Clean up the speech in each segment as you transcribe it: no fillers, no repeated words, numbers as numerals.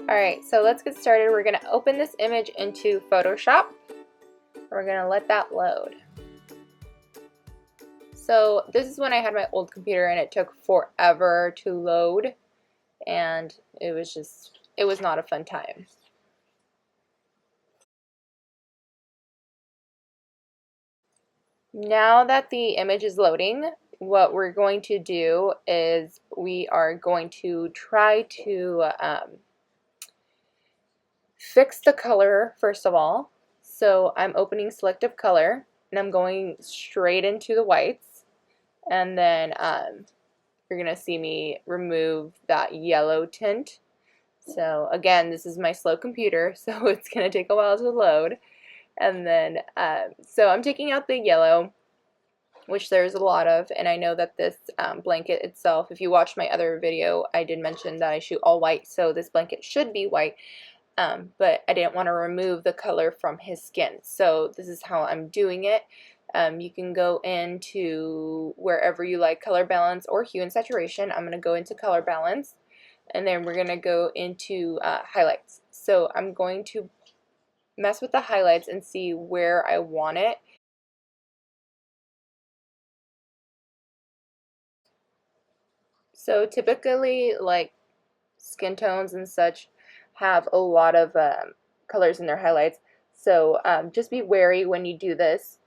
Alright, so let's get started. We're going to open this image into Photoshop. We're going to let that load. So this is when I had my old computer and it took forever to load, and it was not a fun time. Now that the image is loading, what we're going to do is we are going to try to fix the color first of all. So I'm opening selective color and I'm going straight into the whites, and then you're gonna see me remove that yellow tint. So again, this is my slow computer, so it's gonna take a while to load. And then so I'm taking out the yellow, which there's a lot of, and I know that this blanket itself, if you watch my other video, I did mention that I shoot all white, so this blanket should be white. But I didn't want to remove the color from his skin, so this is how I'm doing it. You can go into wherever you like color balance or hue and saturation. I'm going to go into color balance, and then we're going to go into highlights. So I'm going to mess with the highlights and see where I want it. So typically, like, skin tones and such have a lot of colors in their highlights, so just be wary when you do this.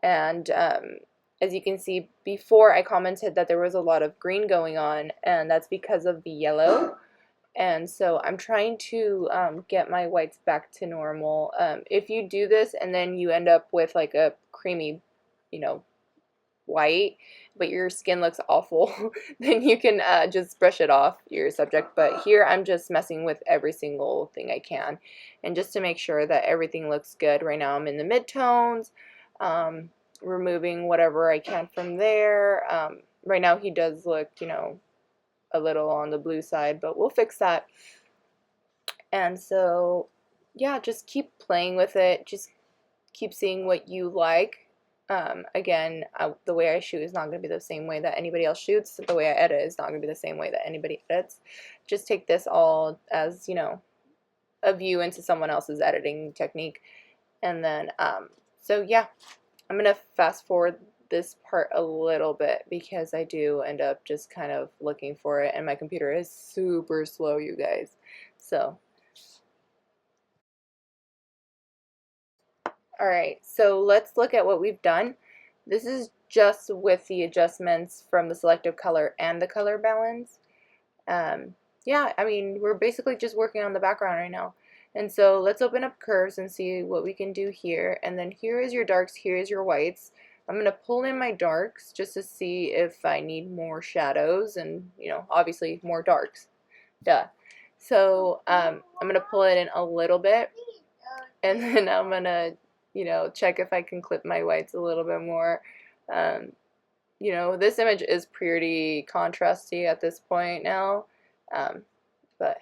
And as you can see, before I commented that there was a lot of green going on, and that's because of the yellow. And so I'm trying to get my whites back to normal. If you do this and then you end up with like a creamy, white, but your skin looks awful, then you can just brush it off your subject. But here I'm just messing with every single thing I can, and just to make sure that everything looks good. Right now I'm in the midtones, removing whatever I can from there. Right now he does look, a little on the blue side, but we'll fix that. And so yeah, just keep playing with it, just keep seeing what you like. Again, the way I shoot is not going to be the same way that anybody else shoots. The way I edit is not going to be the same way that anybody edits. Just take this all as, a view into someone else's editing technique. And then, so yeah, I'm going to fast forward this part a little bit because I do end up just kind of looking for it, and my computer is super slow, you guys. So alright, so let's look at what we've done. This is just with the adjustments from the selective color and the color balance. Yeah, I mean, we're basically just working on the background right now. And so let's open up curves and see what we can do here. And then here is your darks, here is your whites. I'm going to pull in my darks just to see if I need more shadows and, obviously more darks. Duh. So I'm going to pull it in a little bit, and then I'm going to check if I can clip my whites a little bit more. This image is pretty contrasty at this point now, but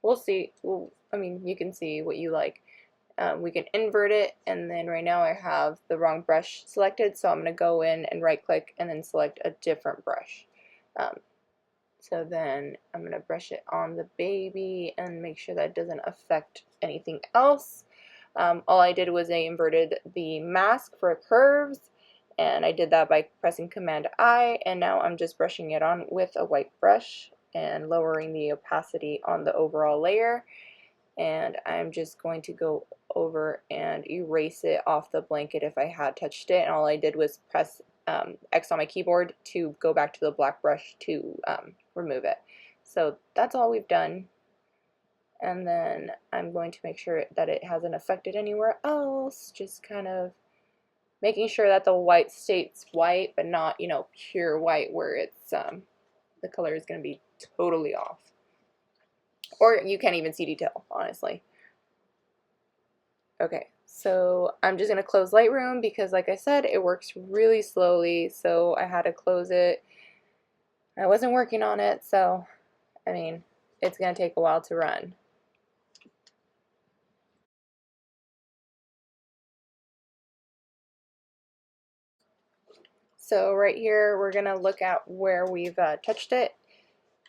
we'll see. You can see what you like. We can invert it, and then right now I have the wrong brush selected, so I'm going to go in and right click and then select a different brush. So then I'm going to brush it on the baby and make sure that doesn't affect anything else. All I did was I inverted the mask for curves, and I did that by pressing Command I, and now I'm just brushing it on with a white brush and lowering the opacity on the overall layer. And I'm just going to go over and erase it off the blanket if I had touched it, and all I did was press X on my keyboard to go back to the black brush to remove it. So that's all we've done. And then I'm going to make sure that it hasn't affected anywhere else, just kind of making sure that the white stays white, but not, pure white where it's the color is going to be totally off. Or you can't even see detail, honestly. Okay, so I'm just going to close Lightroom because, like I said, it works really slowly, so I had to close it. I wasn't working on it, so, it's going to take a while to run. So right here, we're going to look at where we've touched it,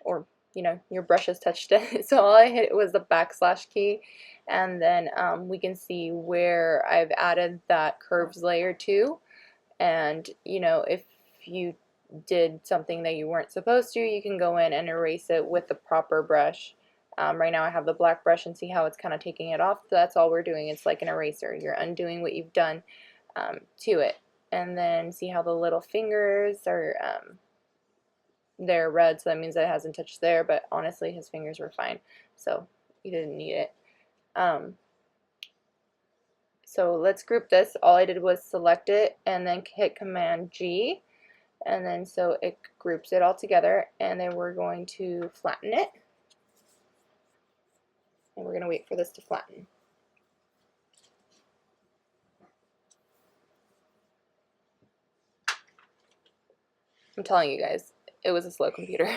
or, you know, your brush has touched it. So all I hit was the backslash key, and then we can see where I've added that curves layer to. And you know, if you did something that you weren't supposed to, you can go in and erase it with the proper brush. Right now I have the black brush, and see how it's kind of taking it off. That's all we're doing. It's like an eraser. You're undoing what you've done to it. And then see how the little fingers are they're red, so that means that it hasn't touched there, but honestly his fingers were fine, so he didn't need it. So let's group this. All I did was select it and then hit Command G, and then so it groups it all together, and then we're going to flatten it, and we're going to wait for this to flatten. I'm telling you guys, it was a slow computer.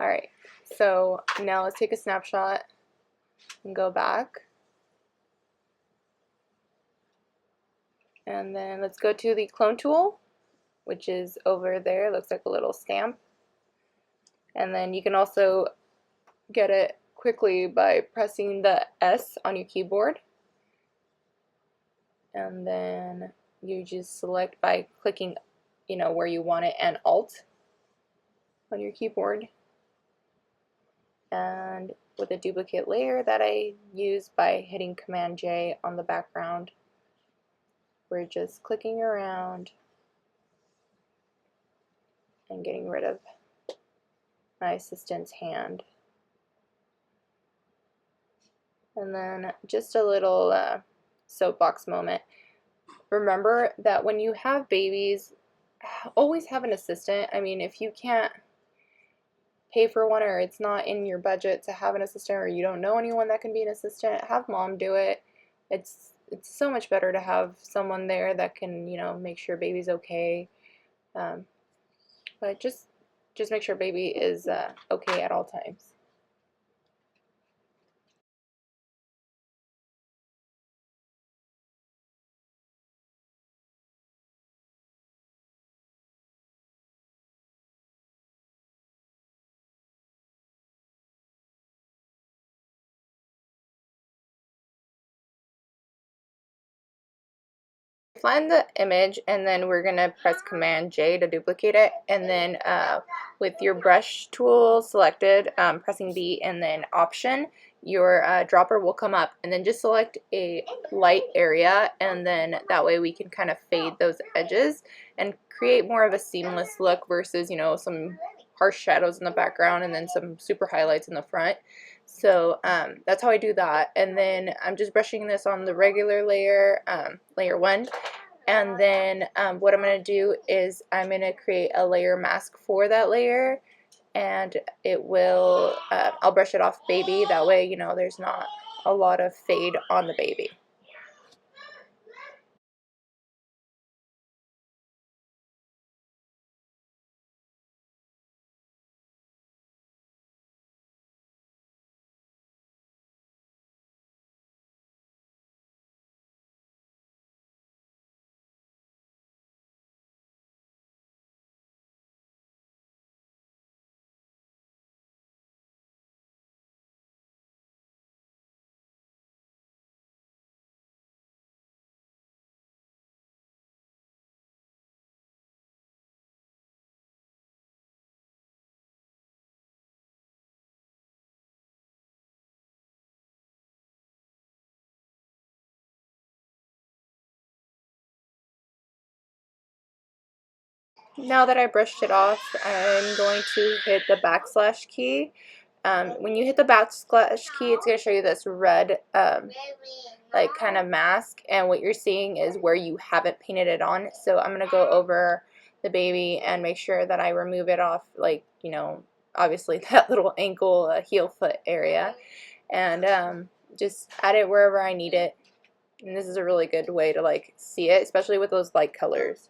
Alright, so now let's take a snapshot and go back. And then let's go to the clone tool, which is over there. It looks like a little stamp. And then you can also get it quickly by pressing the S on your keyboard. And then you just select by clicking, you know, where you want it, and Alt on your keyboard. And with a duplicate layer that I use by hitting Command J on the background, we're just clicking around and getting rid of my assistant's hand. And then just a little soapbox moment. Remember that when you have babies, always have an assistant. I mean, if you can't pay for one, or it's not in your budget to have an assistant, or you don't know anyone that can be an assistant, have mom do it. It's so much better to have someone there that can, you know, make sure baby's okay. But just make sure baby is okay at all times. Find the image, and then we're going to press Command J to duplicate it, and then with your brush tool selected, pressing B and then Option, your dropper will come up, and then just select a light area, and then that way we can kind of fade those edges and create more of a seamless look versus, you know, some harsh shadows in the background and then some super highlights in the front. So that's how I do that. And then I'm just brushing this on the regular layer, layer 1. And then what I'm going to do is I'm going to create a layer mask for that layer, and it will, I'll brush it off baby, that way, you know, there's not a lot of fade on the baby. Now that I brushed it off, I'm going to hit the backslash key. When you hit the backslash key, it's going to show you this red like kind of mask, and what you're seeing is where you haven't painted it on. So I'm going to go over the baby and make sure that I remove it off, like, you know, obviously that little ankle heel foot area, and just add it wherever I need it. And this is a really good way to like see it, especially with those light colors.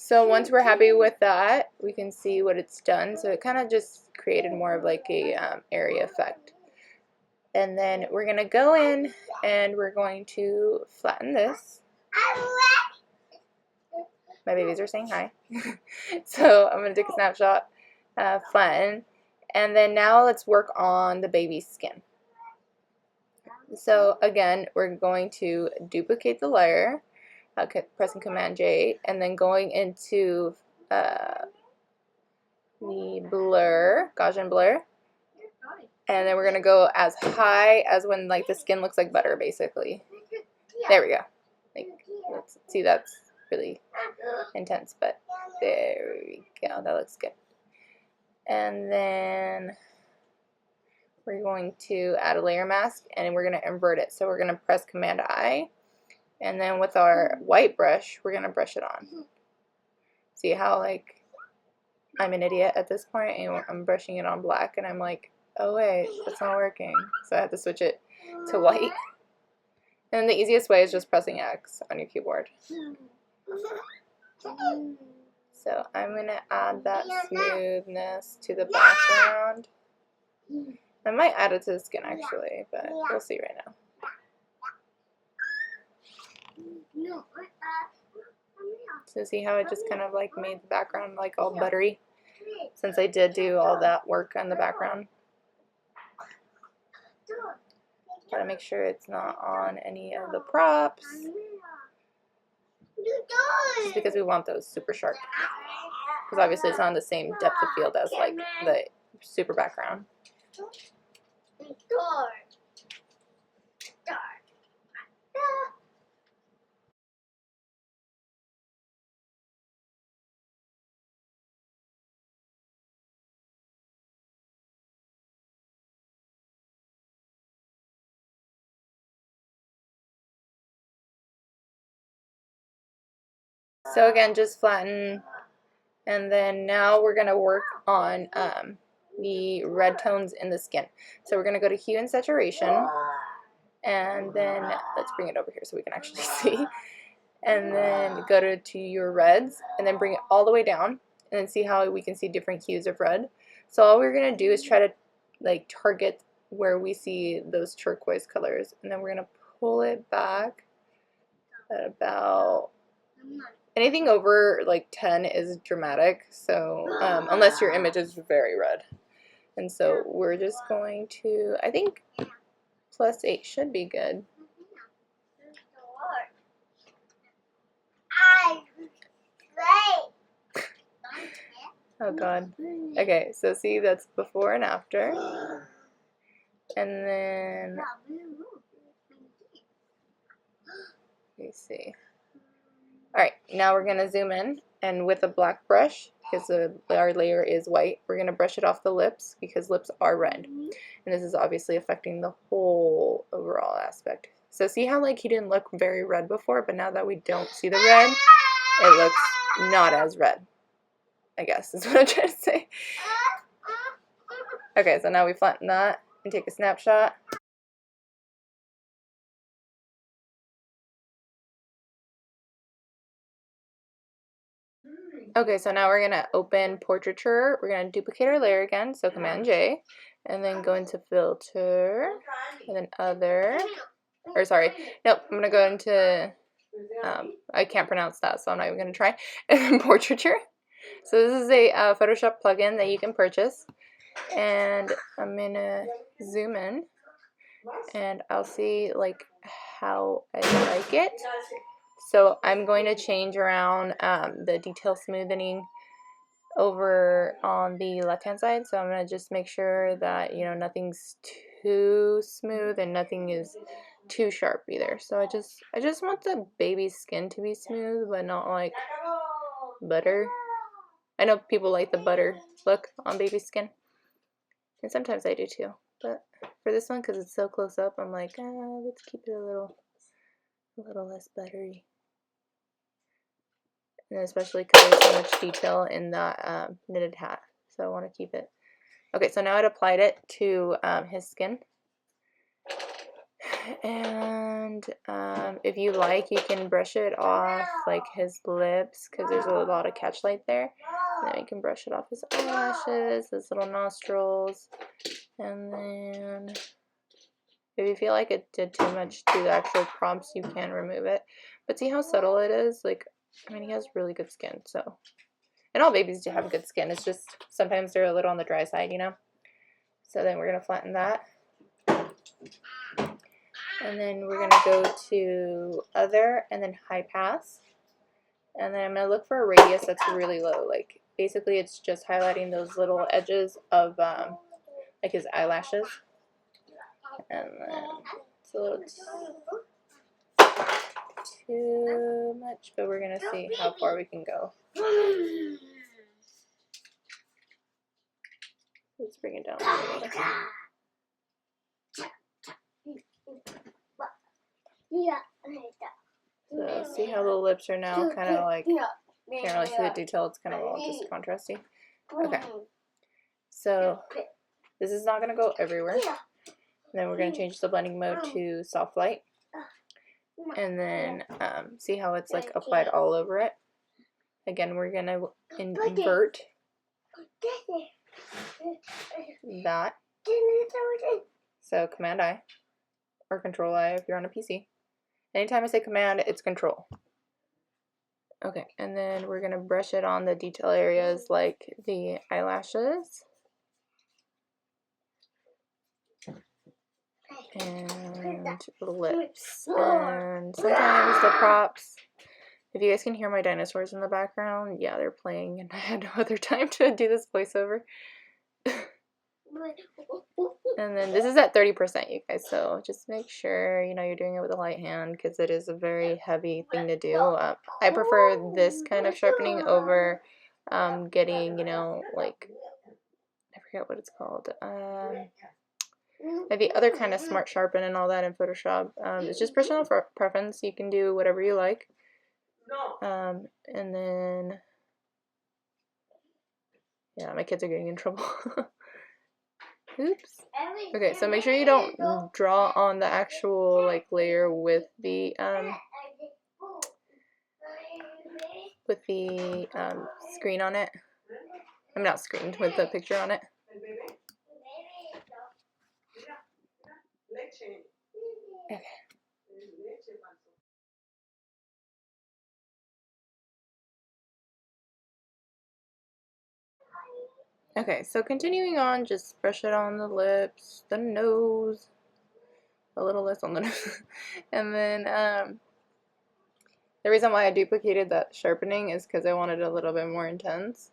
So once we're happy with that, we can see what it's done. So it kind of just created more of like a area effect. And then we're going to go in and we're going to flatten this. My babies are saying hi. So I'm going to take a snapshot, flatten, and then now let's work on the baby's skin. So again, we're going to duplicate the layer, pressing Command J, and then going into the blur, Gaussian blur, and then we're going to go as high as when like the skin looks like butter, basically. There we go. Like, let's see, that's really intense, but there we go. That looks good. And then we're going to add a layer mask, and we're going to invert it. So we're going to press Command I, and then with our white brush, we're going to brush it on. See how, like, I'm an idiot at this point, and I'm brushing it on black, and I'm like, oh wait, that's not working. So I have to switch it to white. And the easiest way is just pressing X on your keyboard. So I'm going to add that smoothness to the background. I might add it to the skin actually, but we'll see right now. So see how it just kind of like made the background like all buttery, since I did do all that work on the background. Gotta make sure it's not on any of the props, just because we want those super sharp, because obviously it's not the same depth of field as like the super background. So again, just flatten, and then now we're going to work on the red tones in the skin. So we're going to go to Hue and Saturation, and then let's bring it over here so we can actually see. And then go to your reds, and then bring it all the way down, and then see how we can see different hues of red. So all we're going to do is try to like target where we see those turquoise colors, and then we're going to pull it back at about... anything over like 10 is dramatic, so unless your image is very red. And so we're just going to, I think +8 should be good. Oh god. Okay, so see, that's before and after. And then, let me see. Alright, now we're going to zoom in, and with a black brush, because our layer is white, we're going to brush it off the lips, because lips are red. And this is obviously affecting the whole overall aspect. So see how like he didn't look very red before, but now that we don't see the red, it looks not as red, I guess is what I'm trying to say. Okay, so now we flatten that and take a snapshot. Okay, so now we're going to open Portraiture. We're going to duplicate our layer again, so Command J, and then go into Filter, and then Other, or sorry, nope, I'm going to go into, I can't pronounce that, so I'm not even going to try, and then Portraiture. So this is a Photoshop plugin that you can purchase, and I'm going to zoom in, and I'll see like how I like it. So I'm going to change around the detail smoothing over on the left hand side. So I'm going to just make sure that, you know, nothing's too smooth and nothing is too sharp either. So I just want the baby's skin to be smooth, but not like butter. I know people like the butter look on baby skin, and sometimes I do too, but for this one, because it's so close up, I'm like, let's keep it a little less buttery. And especially because there's so much detail in that knitted hat, so I want to keep it. Okay, so now I'd applied it to his skin. And if you like, you can brush it off like his lips, because there's a lot of catchlight there. And then you can brush it off his eyelashes, his little nostrils, and then if you feel like it did too much to the actual prompts, you can remove it. But see how subtle it is? Like, I mean, he has really good skin, so. And all babies do have good skin. It's just sometimes they're a little on the dry side, you know? So then we're going to flatten that. And then we're going to go to other and then high pass. And then I'm going to look for a radius that's really low. Like, basically it's just highlighting those little edges of like his eyelashes. And then it's a little too much, but we're going to see how far we can go. Let's bring it down a little bit. So see how the lips are now kind of like, can't really see the detail, it's kind of all just contrasty. Okay, so this is not going to go everywhere. And then we're going to change the blending mode to soft light. And then see how it's like applied all over it. Again, we're going to invert that. So Command I or Control I if you're on a PC. Anytime I say Command, it's Control. Okay, and then we're going to brush it on the detail areas like the eyelashes. And lips. And sometimes the props, if you guys can hear my dinosaurs in the background, yeah, they're playing and I had no other time to do this voiceover. And then this is at 30%, you guys, so just make sure, you know, you're doing it with a light hand because it is a very heavy thing to do. I prefer this kind of sharpening over getting, you know, like, I forget what it's called. The other kind of smart sharpen and all that in Photoshop. It's just personal preference. You can do whatever you like. And then, yeah, my kids are getting in trouble. Oops. Okay, so make sure you don't draw on the actual like layer with the screen on it. I'm not screened with the picture on it. Okay. Okay, so continuing on, just brush it on the lips, the nose, a little less on the nose, and then the reason why I duplicated that sharpening is because I wanted it a little bit more intense.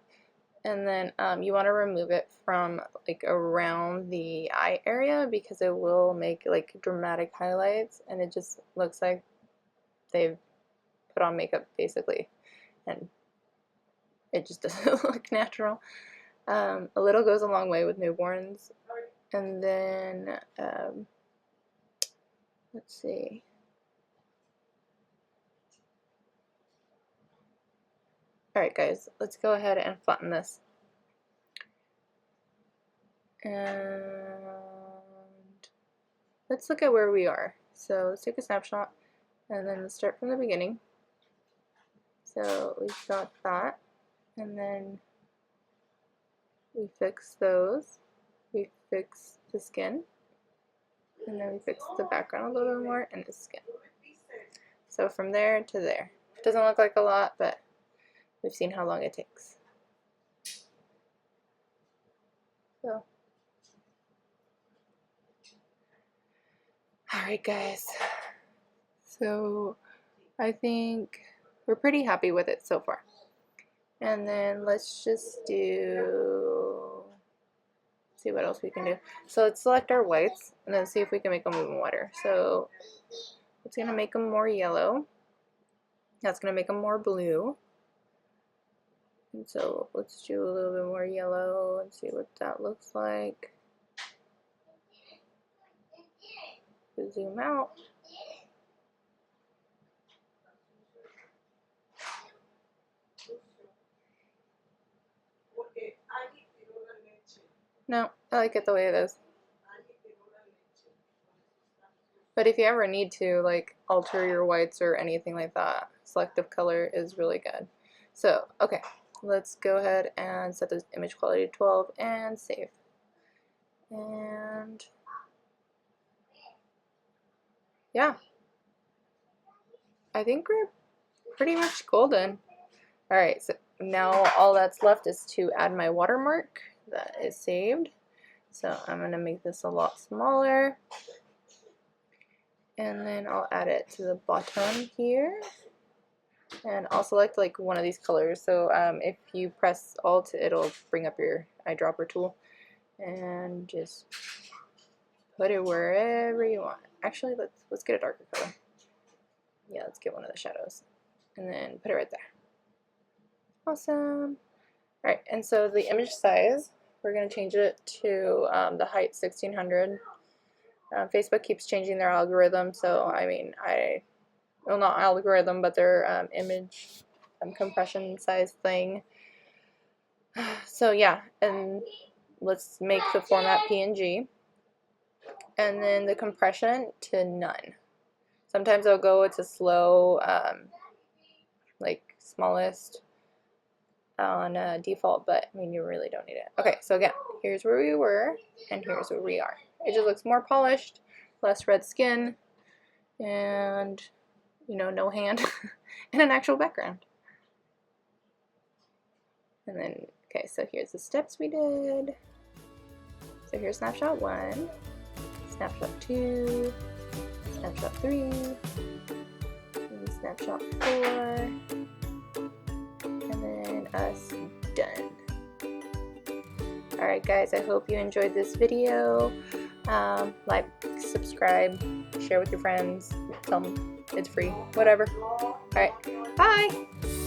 And then you want to remove it from like around the eye area because it will make like dramatic highlights and it just looks like they've put on makeup basically, and it just doesn't look natural. A little goes a long way with newborns. And then let's see. Alright guys, let's go ahead and flatten this. And let's look at where we are. So let's take a snapshot and then let's start from the beginning. So we've got that, and then we fix those, we fix the skin, and then we fix the background a little bit more and the skin. So from there to there. Doesn't look like a lot, but we've seen how long it takes. So, alright guys, so I think we're pretty happy with it so far. And then let's just see what else we can do. So let's select our whites and then see if we can make them even whiter. So it's going to make them more yellow. That's going to make them more blue. And so let's do a little bit more yellow and see what that looks like. Zoom out. No, I like it the way it is. But if you ever need to like alter your whites or anything like that, selective color is really good. So, okay, let's go ahead and set the image quality to 12 and save. And yeah, I think we're pretty much golden. Alright, so now all that's left is to add my watermark that is saved. So I'm going to make this a lot smaller. And then I'll add it to the bottom here. And I'll select like one of these colors. So if you press Alt, it'll bring up your eyedropper tool. And just put it wherever you want. Actually, let's get a darker color. Yeah, let's get one of the shadows. And then put it right there. Awesome. Alright, and so the image size, we're going to change it to the height 1600. Facebook keeps changing their algorithm, so I mean, well, not algorithm, but their image compression size thing. So yeah, and let's make the format PNG. And then the compression to none. Sometimes I'll go to slow, like smallest on default, but I mean, you really don't need it. Okay, so again, here's where we were, and here's where we are. It just looks more polished, less red skin, and, you know, no hand, and an actual background. And then, okay, so here's the steps we did. So here's snapshot 1, snapshot 2, snapshot 3, and snapshot 4. And then us done. Alright guys, I hope you enjoyed this video. Like, subscribe, share with your friends, tell them it's free, whatever. Alright, bye!